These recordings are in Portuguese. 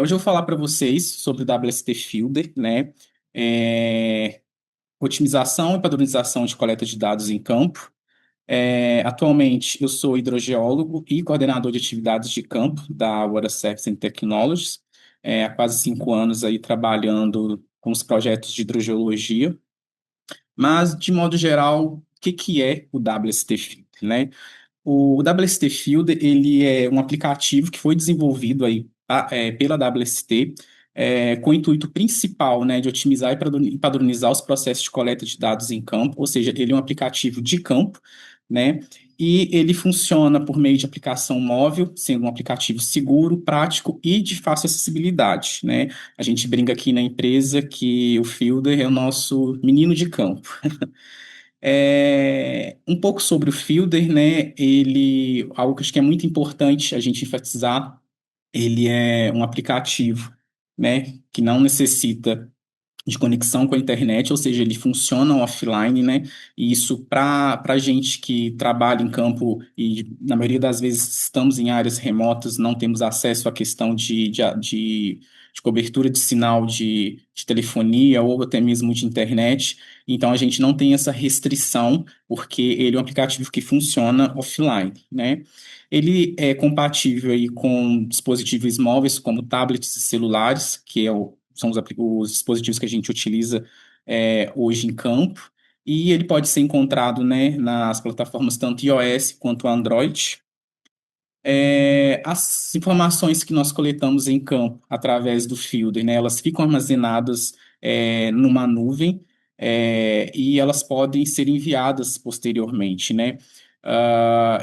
Hoje eu vou falar para vocês sobre o WST Fielder, né? É, Otimização e padronização de coleta de dados em campo. Atualmente, eu sou hidrogeólogo e coordenador de atividades de campo da Water Services and Technologies. Há quase 5 anos aí trabalhando com os projetos de hidrogeologia. Mas, de modo geral, o que que é o WST Fielder, né? O WST Fielder, ele é um aplicativo que foi desenvolvido aí, pela WST, com o intuito principal, né, de otimizar e padronizar os processos de coleta de dados em campo, ou seja, ele é um aplicativo de campo, né, e ele funciona por meio de aplicação móvel, sendo um aplicativo seguro, prático e de fácil acessibilidade, né. A gente brinca aqui na empresa que o Fielder é o nosso menino de campo. Um pouco sobre o Fielder, né? Algo que acho que é muito importante a gente enfatizar, ele é um aplicativo, né, que não necessita de conexão com a internet, ou seja, ele funciona offline, né? E isso para gente que trabalha em campo e na maioria das vezes estamos em áreas remotas, não temos acesso à questão de cobertura de sinal de telefonia ou até mesmo de internet. Então a gente não tem essa restrição porque ele é um aplicativo que funciona offline, né? Ele é compatível aí com dispositivos móveis como tablets e celulares, são os dispositivos que a gente utiliza hoje em campo, e ele pode ser encontrado, né, nas plataformas tanto iOS quanto Android. As informações que nós coletamos em campo através do Fielder, né, elas ficam armazenadas numa nuvem, e elas podem ser enviadas posteriormente, né?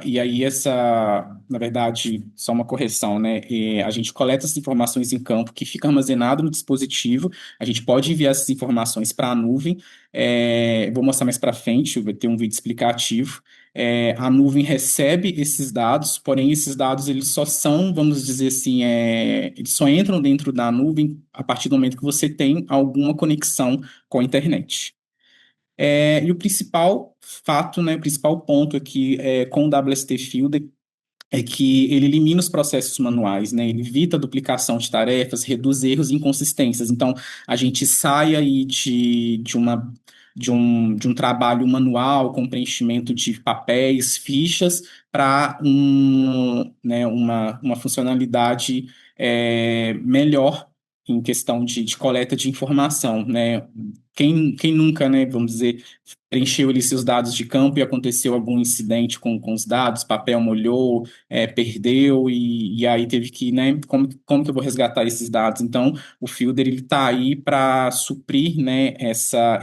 E aí na verdade, só uma correção, né? A gente coleta essas informações em campo que fica armazenado no dispositivo, a gente pode enviar essas informações para a nuvem. Vou mostrar mais para frente, vai ter um vídeo explicativo. A nuvem recebe esses dados, porém esses dados eles só são, vamos dizer assim, eles só entram dentro da nuvem a partir do momento que você tem alguma conexão com a internet. E o principal fato, né, o principal ponto aqui com o WST Fielder é que ele elimina os processos manuais, né? Ele evita a duplicação de tarefas, reduz erros e inconsistências. Então, a gente sai aí de um trabalho manual com preenchimento de papéis, fichas, para né, uma funcionalidade melhor em questão de coleta de informação, né? Quem nunca, né, vamos dizer, preencheu ali seus dados de campo e aconteceu algum incidente com os dados, papel molhou, perdeu e aí teve que, né, como que eu vou resgatar esses dados? Então, o Fielder ele está aí para suprir, né,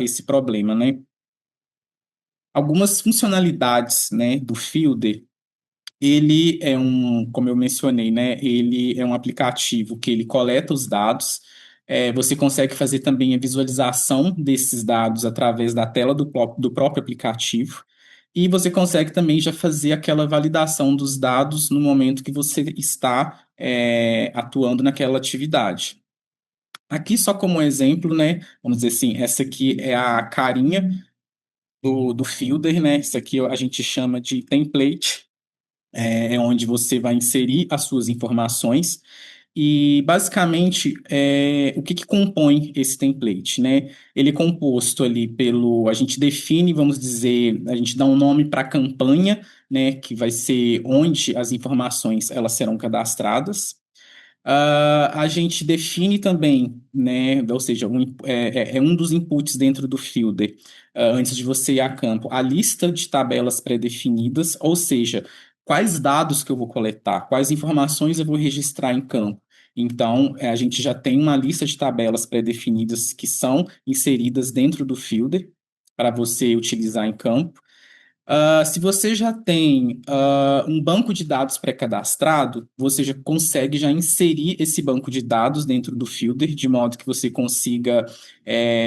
esse problema, né? Algumas funcionalidades, né, do Fielder, como eu mencionei, né, ele é um aplicativo que ele coleta os dados. Você consegue fazer também a visualização desses dados através da tela do próprio aplicativo. E você consegue também já fazer aquela validação dos dados no momento que você está atuando naquela atividade. Aqui, só como exemplo, né? Vamos dizer assim, essa aqui é a carinha do Fielder, né? Isso aqui a gente chama de template, onde você vai inserir as suas informações. E, basicamente, o que que compõe esse template, né? Ele é composto ali a gente define, vamos dizer, a gente dá um nome para a campanha, né? Que vai ser onde as informações elas serão cadastradas. A gente define também, né? Ou seja, é um dos inputs dentro do Fielder, antes de você ir a campo, a lista de tabelas pré-definidas, ou seja, quais dados que eu vou coletar, quais informações eu vou registrar em campo. Então, a gente já tem uma lista de tabelas pré-definidas que são inseridas dentro do Fielder para você utilizar em campo. Se você já tem um banco de dados pré-cadastrado, você já consegue já inserir esse banco de dados dentro do Fielder, de modo que você consiga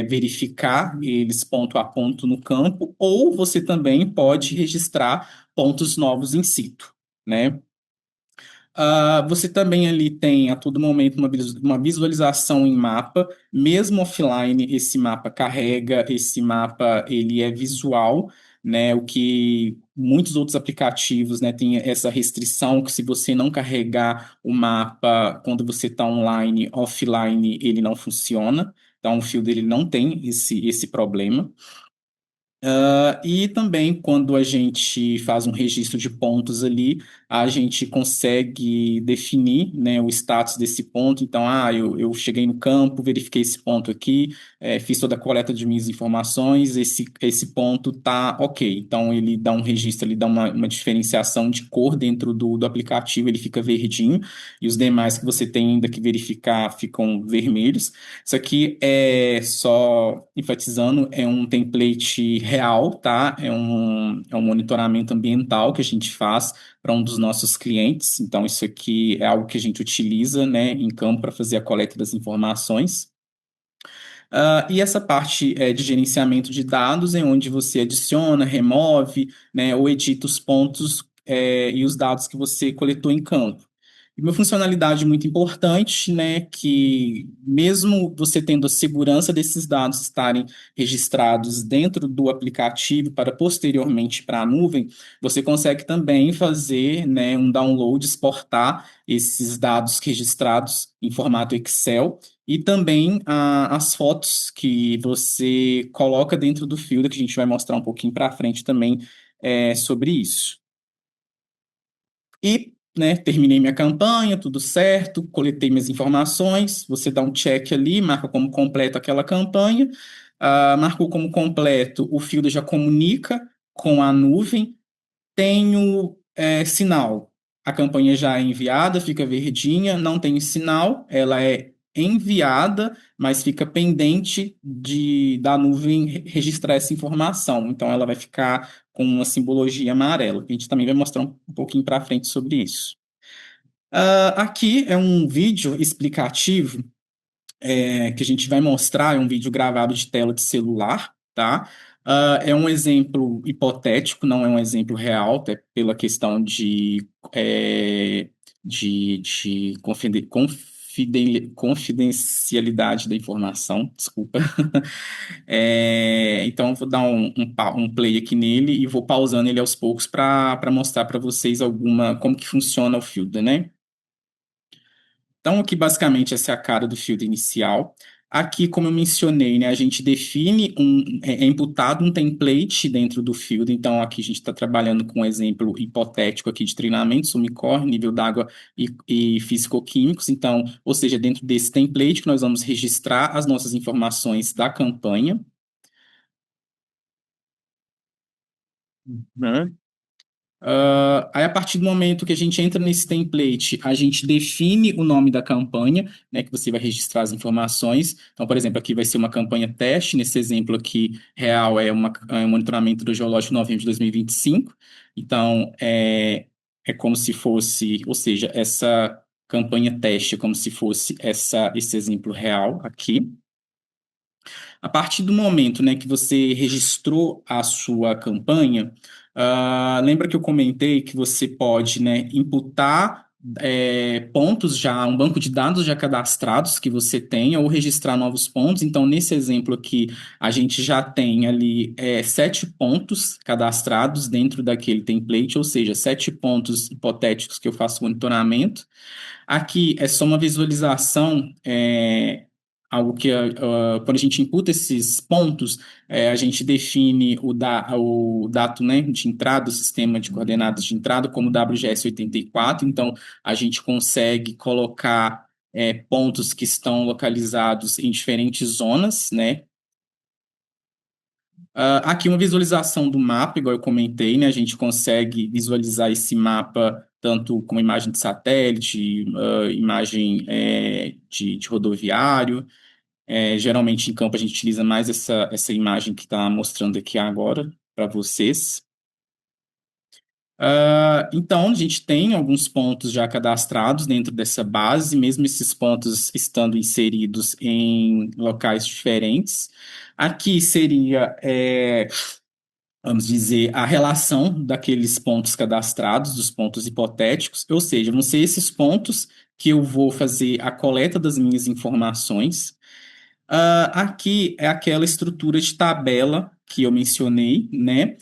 verificar eles ponto a ponto no campo, ou você também pode registrar pontos novos in situ, né? Você também ali tem a todo momento uma visualização em mapa, mesmo offline, esse mapa ele é visual, né? O que muitos outros aplicativos, né, têm essa restrição que se você não carregar o mapa quando você está online, offline, ele não funciona. Então, o Field ele não tem esse problema. E também, quando a gente faz um registro de pontos ali, a gente consegue definir, né, o status desse ponto. Então, eu cheguei no campo, verifiquei esse ponto aqui, fiz toda a coleta de minhas informações, esse ponto tá ok. Então, ele dá um registro, ele dá uma diferenciação de cor dentro do aplicativo, ele fica verdinho, e os demais que você tem ainda que verificar ficam vermelhos. Isso aqui é só enfatizando, é um template real, tá? É um monitoramento ambiental que a gente faz para um dos nossos clientes. Então, isso aqui é algo que a gente utiliza, né, em campo para fazer a coleta das informações. E essa parte de gerenciamento de dados é onde você adiciona, remove, né, ou edita os pontos e os dados que você coletou em campo. E uma funcionalidade muito importante, né, que mesmo você tendo a segurança desses dados estarem registrados dentro do aplicativo para posteriormente para a nuvem, você consegue também fazer, né, um download, exportar esses dados registrados em formato Excel e também as fotos que você coloca dentro do Fielder, que a gente vai mostrar um pouquinho para frente também sobre isso. E, né, terminei minha campanha, tudo certo, coletei minhas informações. Você dá um check ali, marca como completo aquela campanha. Marcou como completo, o Fielder já comunica com a nuvem. Tenho sinal. A campanha já é enviada, fica verdinha. Não tem sinal, ela é enviada, mas fica pendente da nuvem registrar essa informação. Então, ela vai ficar com uma simbologia amarela. A gente também vai mostrar um pouquinho para frente sobre isso. Aqui é um vídeo explicativo que a gente vai mostrar, é um vídeo gravado de tela de celular, tá? É um exemplo hipotético, não é um exemplo real, até pela questão de confidencialidade da informação, desculpa. Então, eu vou dar um play aqui nele e vou pausando ele aos poucos para mostrar para vocês como que funciona o Fielder, né? Então, aqui basicamente essa é a cara do field inicial. Aqui, como eu mencionei, né, a gente define é imputado um template dentro do field. Então, aqui a gente está trabalhando com um exemplo hipotético aqui de treinamento, Sumicor, nível d'água e físico-químicos. Então, ou seja, dentro desse template que nós vamos registrar as nossas informações da campanha. Né? Aí, a partir do momento que a gente entra nesse template, a gente define o nome da campanha, né, que você vai registrar as informações. Então, por exemplo, aqui vai ser uma campanha teste. Nesse exemplo aqui, real, é um monitoramento do geológico em novembro de 2025. Então, é como se fosse, ou seja, essa campanha teste é como se fosse esse exemplo real aqui. A partir do momento, né, que você registrou a sua campanha, lembra que eu comentei que você pode, né, imputar pontos já, um banco de dados já cadastrados que você tenha ou registrar novos pontos. Então, nesse exemplo aqui, a gente já tem ali 7 pontos cadastrados dentro daquele template, ou seja, 7 pontos hipotéticos que eu faço monitoramento. Aqui é só uma visualização, algo que quando a gente imputa esses pontos, a gente define o dado, né, de entrada, o sistema de coordenadas de entrada, como WGS84. Então, a gente consegue colocar pontos que estão localizados em diferentes zonas, né? Aqui uma visualização do mapa, igual eu comentei, né? A gente consegue visualizar esse mapa tanto com imagem de satélite, imagem de rodoviário. Geralmente em campo a gente utiliza mais essa imagem que está mostrando aqui agora para vocês. Então, a gente tem alguns pontos já cadastrados dentro dessa base, mesmo esses pontos estando inseridos em locais diferentes. Aqui seria vamos dizer, a relação daqueles pontos cadastrados, dos pontos hipotéticos, ou seja, vão ser esses pontos que eu vou fazer a coleta das minhas informações. Aqui é aquela estrutura de tabela que eu mencionei, né?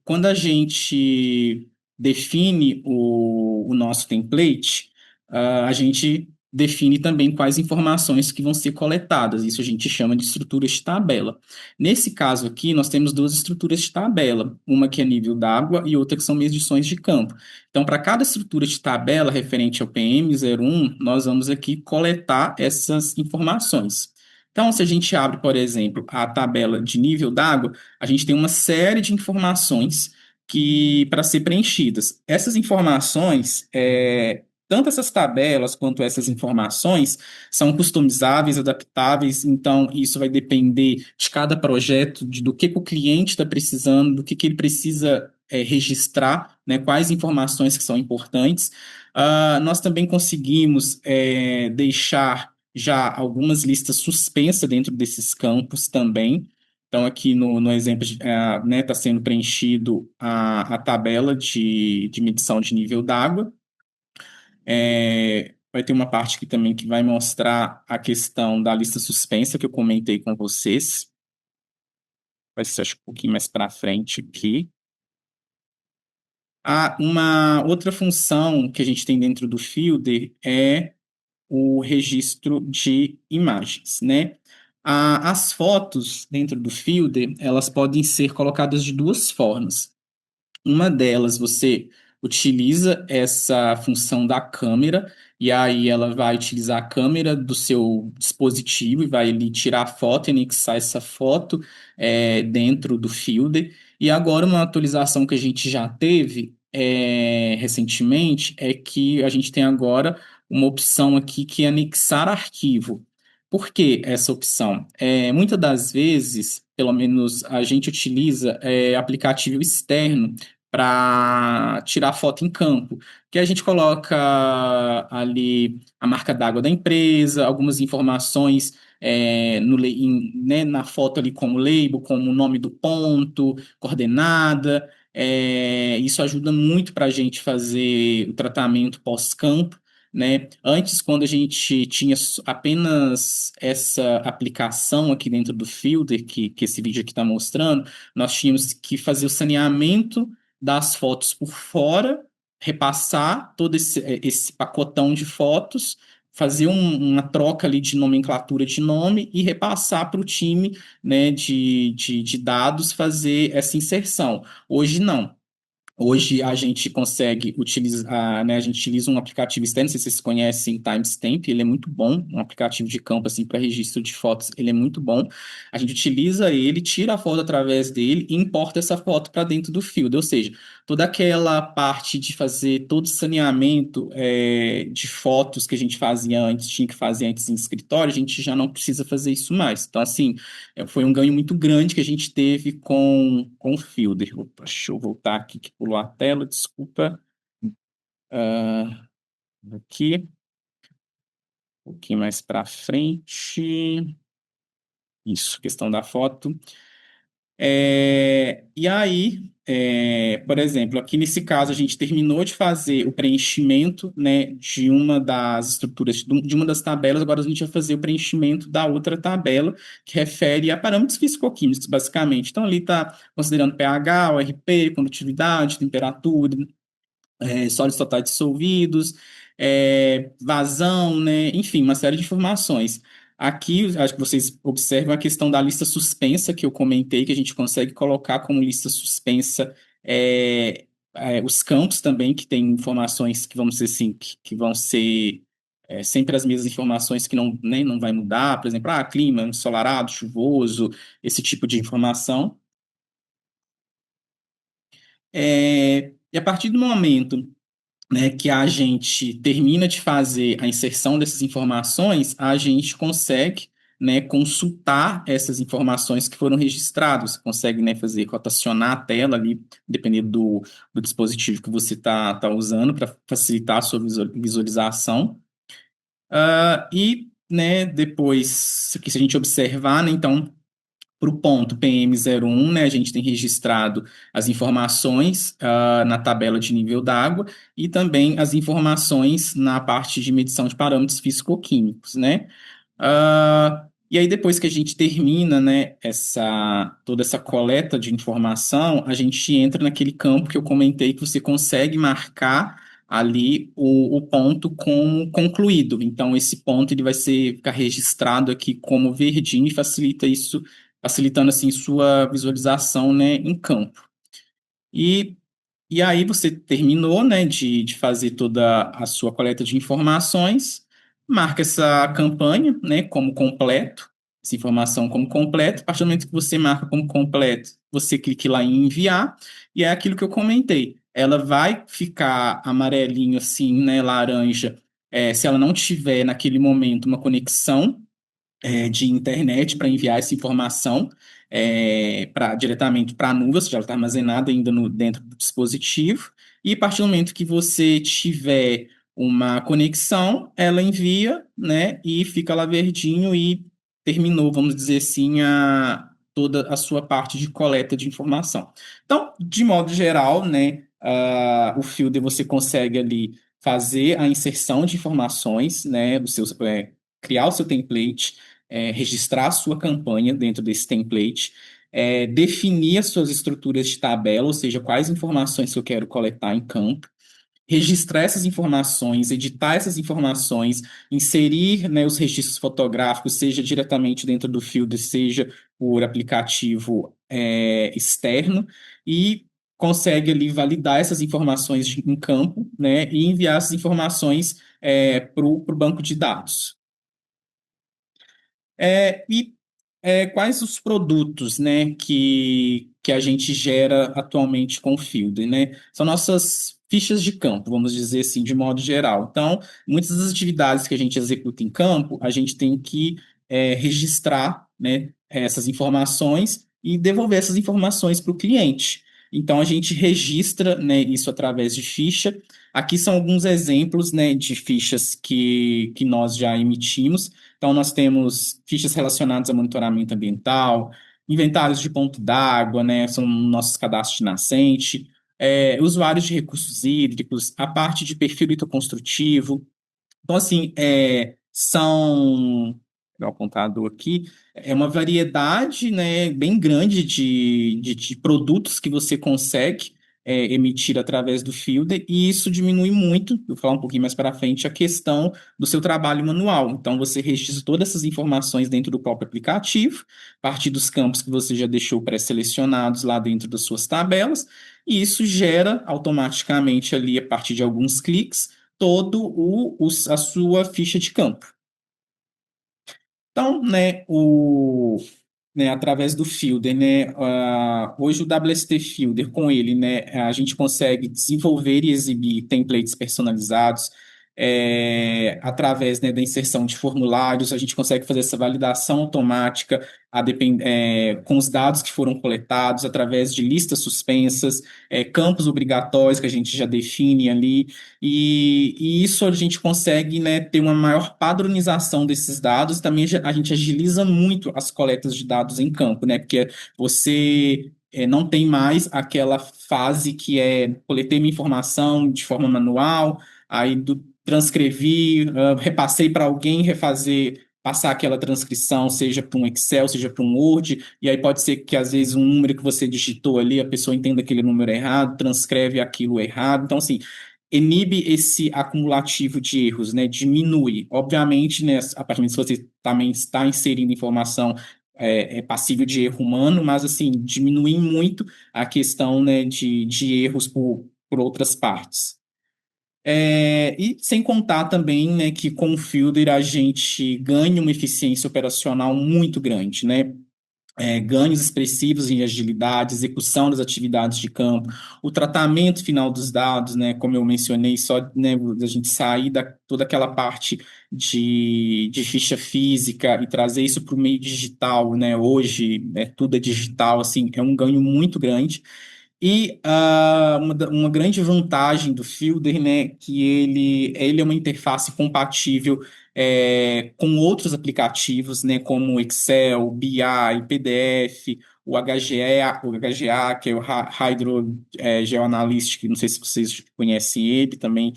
Quando a gente define o nosso template, a gente define também quais informações que vão ser coletadas. Isso a gente chama de estruturas de tabela. Nesse caso aqui, nós temos duas estruturas de tabela, uma que é nível d'água e outra que são medições de campo. Então, para cada estrutura de tabela referente ao PM01, nós vamos aqui coletar essas informações. Então, se a gente abre, por exemplo, a tabela de nível d'água, a gente tem uma série de informações que para ser preenchidas. Essas informações, tanto essas tabelas quanto essas informações são customizáveis, adaptáveis, então isso vai depender de cada projeto, do que o cliente está precisando, do que ele precisa registrar, né, quais informações que são importantes. Nós também conseguimos deixar já algumas listas suspensas dentro desses campos também. Então, aqui no exemplo, né, está sendo preenchido a tabela de medição de nível d'água. Vai ter uma parte aqui também que vai mostrar a questão da lista suspensa que eu comentei com vocês. Vai ser, acho, um pouquinho mais para frente aqui. Uma outra função que a gente tem dentro do Fielder é o registro de imagens, né? As fotos dentro do Fielder, elas podem ser colocadas de duas formas. Uma delas, você utiliza essa função da câmera, e aí ela vai utilizar a câmera do seu dispositivo e vai ali tirar a foto e anexar essa foto dentro do Fielder. E agora, uma atualização que a gente já teve recentemente é que a gente tem agora uma opção aqui que é anexar arquivo. Por que essa opção? Muitas das vezes, pelo menos a gente utiliza aplicativo externo para tirar foto em campo, que a gente coloca ali a marca d'água da empresa, algumas informações né, na foto ali como label, como o nome do ponto, coordenada. Isso ajuda muito para a gente fazer o tratamento pós-campo. Né? Antes, quando a gente tinha apenas essa aplicação aqui dentro do Fielder, que esse vídeo aqui está mostrando, nós tínhamos que fazer o saneamento das fotos por fora, repassar todo esse pacotão de fotos, fazer uma troca ali de nomenclatura de nome e repassar para o time, né, de dados fazer essa inserção. Hoje não. Hoje a gente consegue utilizar, né, a gente utiliza um aplicativo externo, não sei se vocês conhecem Timestamp, ele é muito bom, um aplicativo de campo assim para registro de fotos, ele é muito bom. A gente utiliza ele, tira a foto através dele e importa essa foto para dentro do Field, ou seja, toda aquela parte de fazer todo o saneamento de fotos que a gente fazia antes, tinha que fazer antes em escritório, a gente já não precisa fazer isso mais. Então, assim, foi um ganho muito grande que a gente teve com o Fielder. Opa, deixa eu voltar aqui, que pulou a tela, desculpa. Aqui, um pouquinho mais para frente. Isso, questão da foto. E aí, por exemplo, aqui nesse caso, a gente terminou de fazer o preenchimento, né, de uma das estruturas, de uma das tabelas, agora a gente vai fazer o preenchimento da outra tabela, que refere a parâmetros físico-químicos, basicamente. Então, ali está considerando pH, ORP, condutividade, temperatura, sólidos totais dissolvidos, vazão, né? Enfim, uma série de informações. Aqui, acho que vocês observam a questão da lista suspensa que eu comentei, que a gente consegue colocar como lista suspensa os campos também, que tem informações que vamos dizer assim, que vão ser sempre as mesmas informações que não, né, não vai mudar, por exemplo, clima, ensolarado, chuvoso, esse tipo de informação. E a partir do momento, né, que a gente termina de fazer a inserção dessas informações, a gente consegue, né, consultar essas informações que foram registradas, consegue, né, fazer rotacionar a tela ali, dependendo do dispositivo que você tá usando para facilitar a sua visualização. E, né, depois que se a gente observar, né, então para o ponto PM01, né, a gente tem registrado as informações na tabela de nível d'água e também as informações na parte de medição de parâmetros físico-químicos, né? E aí, depois que a gente termina, né, toda essa coleta de informação, a gente entra naquele campo que eu comentei que você consegue marcar ali o ponto como concluído. Então, esse ponto ele vai ficar registrado aqui como verdinho e facilita isso, facilitando assim sua visualização, né, em campo. E e aí você terminou, né, de fazer toda a sua coleta de informações, marca essa campanha, né, como completo, essa informação como completo. A partir do momento que você marca como completo, você clica lá em enviar, e é aquilo que eu comentei. Ela vai ficar amarelinho assim, né, laranja, se ela não tiver naquele momento uma conexão de internet para enviar essa informação diretamente para a nuvem, ou seja, ela está armazenada ainda dentro do dispositivo, e a partir do momento que você tiver uma conexão, ela envia, né, e fica lá verdinho e terminou, vamos dizer assim, toda a sua parte de coleta de informação. Então, de modo geral, né, o Fielder você consegue ali fazer a inserção de informações, né, criar o seu template, registrar a sua campanha dentro desse template, definir as suas estruturas de tabela, ou seja, quais informações que eu quero coletar em campo, registrar essas informações, editar essas informações, inserir, né, os registros fotográficos, seja diretamente dentro do Fielder, seja por aplicativo externo, e consegue ali validar essas informações em campo, né, e enviar essas informações para o banco de dados. Quais os produtos, né, que a gente gera atualmente com o Fielder, né? São nossas fichas de campo, vamos dizer assim, de modo geral. Então, muitas das atividades que a gente executa em campo, a gente tem que registrar, né, essas informações e devolver essas informações para o cliente. Então, a gente registra, né, isso através de ficha. Aqui são alguns exemplos, né, de fichas que nós já emitimos. Então, nós temos fichas relacionadas a monitoramento ambiental, inventários de ponto d'água, né? São nossos cadastros de nascente, usuários de recursos hídricos, a parte de perfil litoconstrutivo. Então, assim, vou pegar o apontador aqui, é uma variedade, né, bem grande de produtos que você consegue emitir através do Fielder, e isso diminui muito, vou falar um pouquinho mais para frente, a questão do seu trabalho manual. Então, você registra todas essas informações dentro do próprio aplicativo, a partir dos campos que você já deixou pré-selecionados lá dentro das suas tabelas, e isso gera automaticamente ali, a partir de alguns cliques, a sua ficha de campo. Então, através do Fielder, né, hoje o WST Fielder, com ele, né, a gente consegue desenvolver e exibir templates personalizados, através, né, da inserção de formulários, a gente consegue fazer essa validação automática com os dados que foram coletados, através de listas suspensas, campos obrigatórios que a gente já define ali, e isso a gente consegue, né, ter uma maior padronização desses dados. Também a gente agiliza muito as coletas de dados em campo, né, porque você não tem mais aquela fase que coletei minha informação de forma manual, aí transcrevi, repassei para alguém passar aquela transcrição, seja para um Excel, seja para um Word, e aí pode ser que às vezes um número que você digitou ali, a pessoa entenda aquele número errado, transcreve aquilo errado. Então, assim, inibe esse acumulativo de erros, né? Diminui. Obviamente, né, a partir do momento que você também está inserindo informação passível de erro humano, mas assim, diminui muito a questão, né, de erros por outras partes. E sem contar também, né, que com o Fielder a gente ganha uma eficiência operacional muito grande, né? Ganhos expressivos em agilidade, execução das atividades de campo, o tratamento final dos dados, né, como eu mencionei, só, né, a gente sair da toda aquela parte de ficha física e trazer isso para o meio digital, né, hoje tudo é digital, assim, é um ganho muito grande. E uma grande vantagem do Fielder, né, que ele é uma interface compatível com outros aplicativos, né, como Excel, BI, PDF, o HGA, que é o Hydro Geoanalyst, que não sei se vocês conhecem ele, também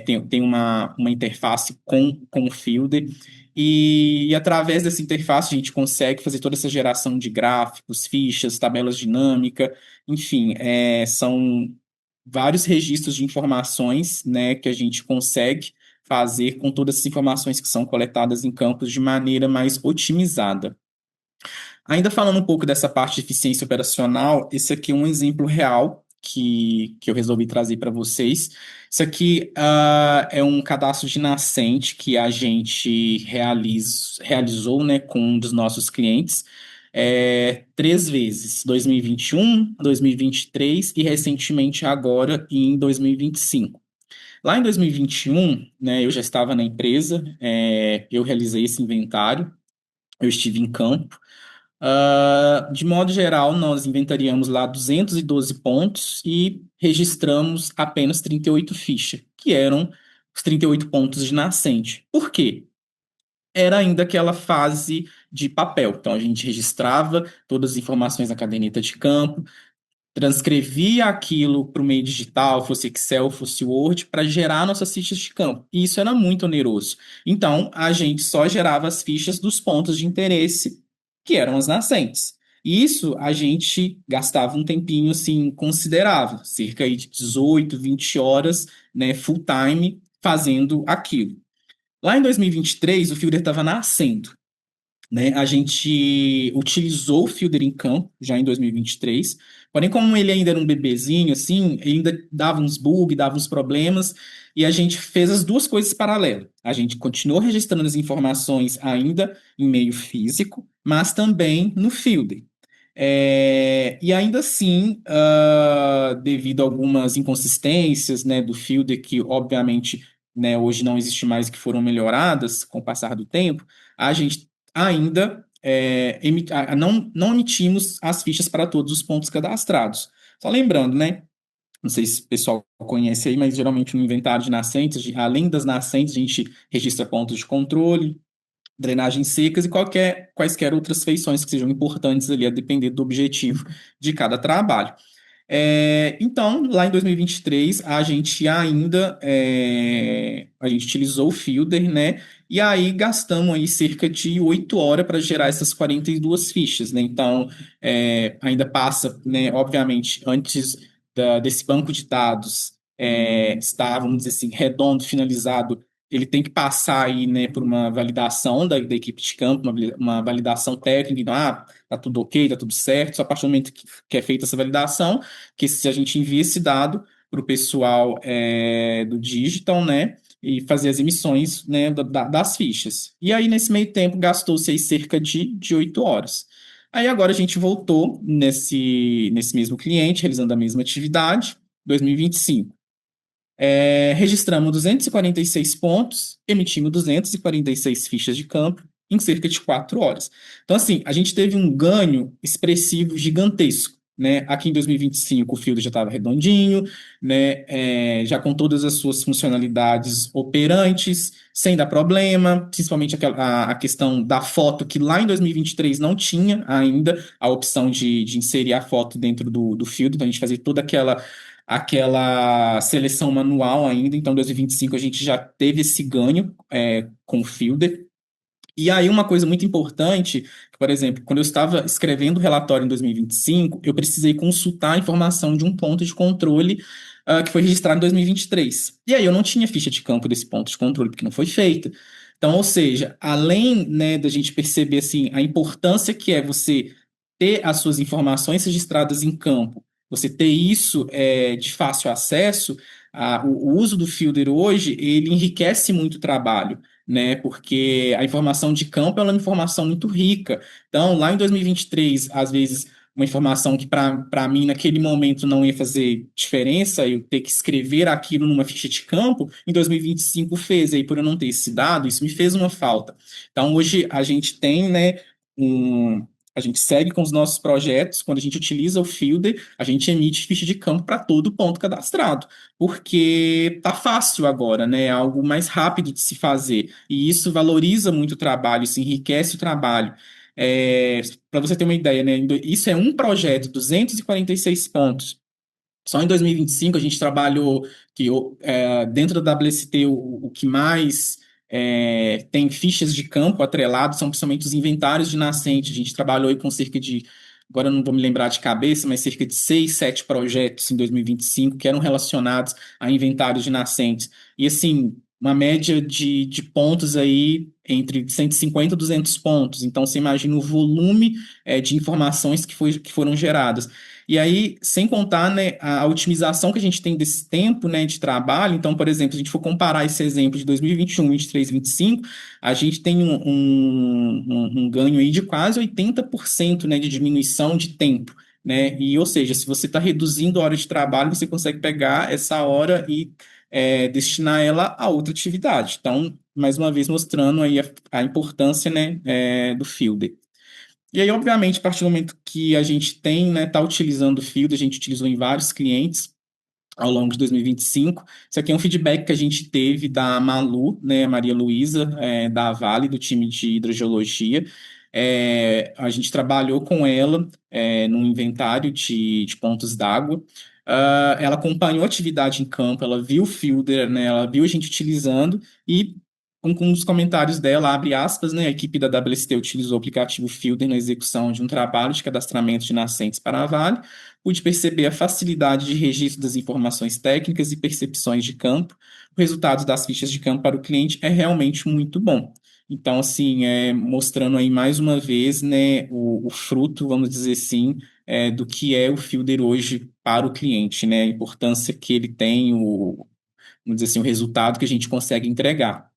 tem uma interface com o Fielder. E através dessa interface a gente consegue fazer toda essa geração de gráficos, fichas, tabelas dinâmicas, enfim, são vários registros de informações, né, que a gente consegue fazer com todas as informações que são coletadas em campos de maneira mais otimizada. Ainda falando um pouco dessa parte de eficiência operacional, esse aqui é um exemplo real que eu resolvi trazer para vocês. Isso aqui é um cadastro de nascente que a gente realizou, né, com um dos nossos clientes três vezes, 2021, 2023 e recentemente agora em 2025. Lá em 2021, né, eu já estava na empresa, eu realizei esse inventário, eu estive em campo. De modo geral, nós inventariamos lá 212 pontos e registramos apenas 38 fichas, que eram os 38 pontos de nascente. Por quê? Era ainda aquela fase de papel. Então, a gente registrava todas as informações na caderneta de campo, transcrevia aquilo para o meio digital, fosse Excel, fosse Word, para gerar nossas fichas de campo. E isso era muito oneroso. Então, a gente só gerava as fichas dos pontos de interesse, que eram as nascentes. E isso a gente gastava um tempinho assim considerável, cerca de 18, 20 horas, né, full time fazendo aquilo. Lá em 2023, o Fielder estava nascendo, né? A gente utilizou o Fielder em campo já em 2023, porém, como ele ainda era um bebezinho, assim, ainda dava uns bugs, dava uns problemas, e a gente fez as duas coisas paralelas. A gente continuou registrando as informações ainda em meio físico, mas também no Fielder. E ainda assim, devido a algumas inconsistências, né, do Fielder, que obviamente, né, hoje não existe mais, que foram melhoradas com o passar do tempo, a gente ainda não emitimos as fichas para todos os pontos cadastrados. Só lembrando, né? Não sei se o pessoal conhece aí, mas geralmente no inventário de nascentes, além das nascentes, a gente registra pontos de controle, drenagens secas e quaisquer outras feições que sejam importantes ali, a depender do objetivo de cada trabalho. Então, lá em 2023, a gente utilizou o Fielder, né? E aí gastamos aí cerca de 8 horas para gerar essas 42 fichas, né? Então, ainda passa, né? Obviamente, antes desse banco de dados estar, vamos dizer assim, redondo, finalizado, ele tem que passar aí, né, por uma validação da equipe de campo, uma validação técnica, então, tá tudo ok, tá tudo certo, só a partir do momento que é feita essa validação, que se a gente envia esse dado para o pessoal do digital, né, e fazer as emissões, né, das fichas. E aí, nesse meio tempo, gastou-se aí cerca de 8 horas. Aí agora a gente voltou nesse mesmo cliente, realizando a mesma atividade, 2025. Registramos 246 pontos, emitimos 246 fichas de campo em cerca de 4 horas. Então, assim, a gente teve um ganho expressivo gigantesco. Né? Aqui em 2025 o field já estava redondinho, né? Já com todas as suas funcionalidades operantes, sem dar problema, principalmente a questão da foto, que lá em 2023 não tinha ainda a opção de inserir a foto dentro do field, então a gente fazia toda aquela seleção manual ainda, então em 2025 a gente já teve esse ganho com o Fielder. E aí uma coisa muito importante, por exemplo, quando eu estava escrevendo o relatório em 2025, eu precisei consultar a informação de um ponto de controle que foi registrado em 2023. E aí eu não tinha ficha de campo desse ponto de controle, porque não foi feita. Então, ou seja, além, né, da gente perceber assim, a importância que é você ter as suas informações registradas em campo, você ter isso de fácil acesso, o uso do Fielder hoje, ele enriquece muito o trabalho, né? Porque a informação de campo é uma informação muito rica. Então, lá em 2023, às vezes, uma informação que para mim naquele momento não ia fazer diferença, eu ter que escrever aquilo numa ficha de campo, em 2025 fez, e aí por eu não ter esse dado, isso me fez uma falta. Então, hoje a gente tem, né, a gente segue com os nossos projetos, quando a gente utiliza o Fielder, a gente emite ficha de campo para todo ponto cadastrado, porque tá fácil agora, né? É algo mais rápido de se fazer, e isso valoriza muito o trabalho, isso enriquece o trabalho. Para você ter uma ideia, né, isso é um projeto, 246 pontos. Só em 2025 a gente trabalhou dentro da WST o que mais tem fichas de campo atrelado são principalmente os inventários de nascente. A gente trabalhou aí com cerca de, agora eu não vou me lembrar de cabeça, mas cerca de 6, 7 projetos em 2025 que eram relacionados a inventários de nascentes. E assim, uma média de pontos aí entre 150 e 200 pontos. Então você imagina o volume de informações que foram geradas. E aí, sem contar, né, a otimização que a gente tem desse tempo, né, de trabalho. Então, por exemplo, se a gente for comparar esse exemplo de 2021, 23, 25, a gente tem um ganho aí de quase 80%, né, de diminuição de tempo, né? E, ou seja, se você está reduzindo a hora de trabalho, você consegue pegar essa hora e destinar ela a outra atividade. Então, mais uma vez mostrando aí a importância, né, do Fielder. E aí, obviamente, a partir do momento que a gente tem, né, tá utilizando o Field, a gente utilizou em vários clientes ao longo de 2025. Isso aqui é um feedback que a gente teve da Malu, né, Maria Luísa, da Vale, do time de hidrogeologia. A gente trabalhou com ela num inventário de pontos d'água. Ela acompanhou a atividade em campo, ela viu o Fielder, né, ela viu a gente utilizando e com um dos comentários dela, abre aspas, né, a equipe da WST utilizou o aplicativo Fielder na execução de um trabalho de cadastramento de nascentes para a Vale. Pude perceber a facilidade de registro das informações técnicas e percepções de campo. O resultado das fichas de campo para o cliente é realmente muito bom. Então, assim, mostrando aí mais uma vez, né, o fruto, vamos dizer assim, do que é o Fielder hoje para o cliente, né, a importância que ele tem, vamos dizer assim, o resultado que a gente consegue entregar.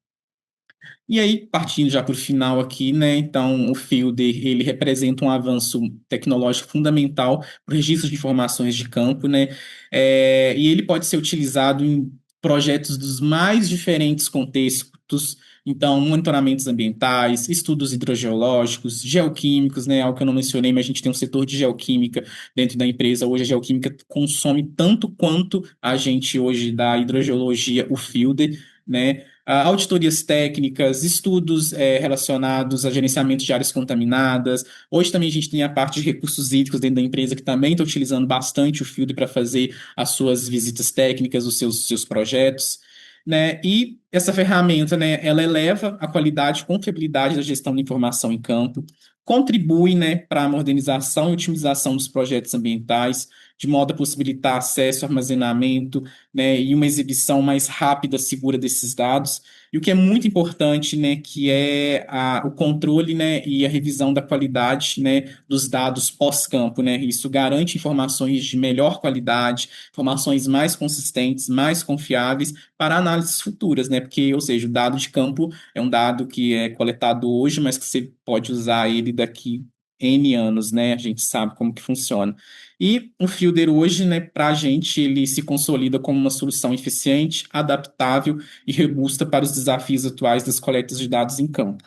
E aí, partindo já para o final aqui, né? Então, o Fielder, ele representa um avanço tecnológico fundamental para o registro de informações de campo, né? E ele pode ser utilizado em projetos dos mais diferentes contextos, então, monitoramentos ambientais, estudos hidrogeológicos, geoquímicos, né? Algo que eu não mencionei, mas a gente tem um setor de geoquímica dentro da empresa. Hoje, a geoquímica consome tanto quanto a gente hoje da hidrogeologia, o Fielder, né? Auditorias técnicas, estudos relacionados a gerenciamento de áreas contaminadas. Hoje também a gente tem a parte de recursos hídricos dentro da empresa que também está utilizando bastante o Field para fazer as suas visitas técnicas, os seus projetos. Né? E essa ferramenta, né, ela eleva a qualidade e confiabilidade da gestão de informação em campo, contribui, né, para a modernização e otimização dos projetos ambientais, de modo a possibilitar acesso, armazenamento, né, e uma exibição mais rápida, segura desses dados. E o que é muito importante, né, que é o controle, né, e a revisão da qualidade, né, dos dados pós-campo, né? Isso garante informações de melhor qualidade, informações mais consistentes, mais confiáveis para análises futuras, né? Porque, ou seja, o dado de campo é um dado que é coletado hoje, mas que você pode usar ele daqui N anos, né? A gente sabe como que funciona. E o Fielder hoje, né, para a gente, ele se consolida como uma solução eficiente, adaptável e robusta para os desafios atuais das coletas de dados em campo.